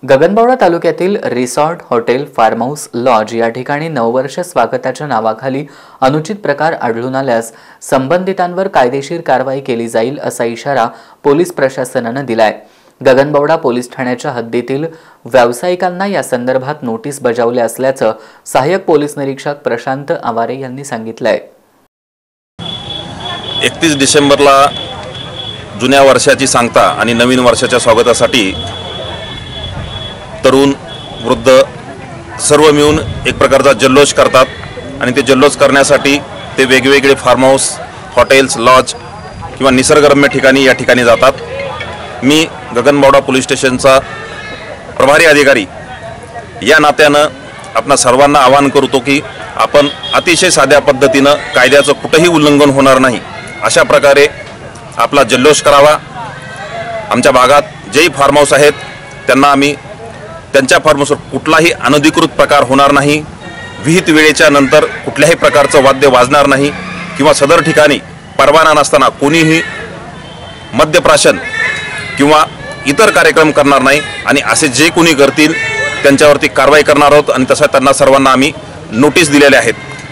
गगनबावडा तालुक्यातील resort, hotel, farm house, lodge या ठिकाणी नववर्ष स्वागताच्या नावाखाली अनुचित प्रकार आढळून आल्यास संबंधितांवर कायदेशीर कारवाई केली जाईल असा इशारा पोलीस प्रशासनाने दिलाय। गगनबावडा पोलीस ठाण्याच्या हद्दीतील व्यावसायिकांना या संदर्भात नोटीस बजावल्या असल्याचं सहाय्यक पोलीस निरीक्षक प्रशांत आवारे यांनी सांगितलंय। 31 डिसेंबरला जुन्या वर्षाची सांगता आणि नवीन वर्षाच्या स्वागतासाठी तरुण वृद्ध सर्व मिळून एक प्रकारचा जल्लोष करतात आणि ते जल्लोष करण्यासाठी ते वेगवेगळे फार्म हाऊस, हॉटेल्स, लॉज किंवा निसर्गरम्य ठिकाणी या ठिकाणी जातात। मी गगनबावडा पोलीस स्टेशनचा प्रभारी अधिकारी या नात्यानं आपणा सर्वांना आवाहन करतो की आपण अतिशय साध्या पद्धतीनं कायद्याचं कुठेही उल्लंघन होणार नाही अशा प्रकारे आपला जल्लोष करावा। आमच्या भागात जेही फार्म हाऊस आहेत त्यांना आम्ही त्यांच्या फार्म हाऊसवर कुठलाही अनधिकृत प्रकार होणार नाही, विहित वेळेच्या नंतर कुठल्याही प्रकारचं वाद्य वाजणार नाही किंवा सदर ठिकाणी परवाना नसताना कोणीही मद्यप्राशन किंवा इतर कार्यक्रम करणार नाही आणि असे जे कोणी करतील त्यांच्यावरती कारवाई करणार आहोत आणि तसा त्यांना सर्वांना आम्ही नोटीस दिलेले आहेत।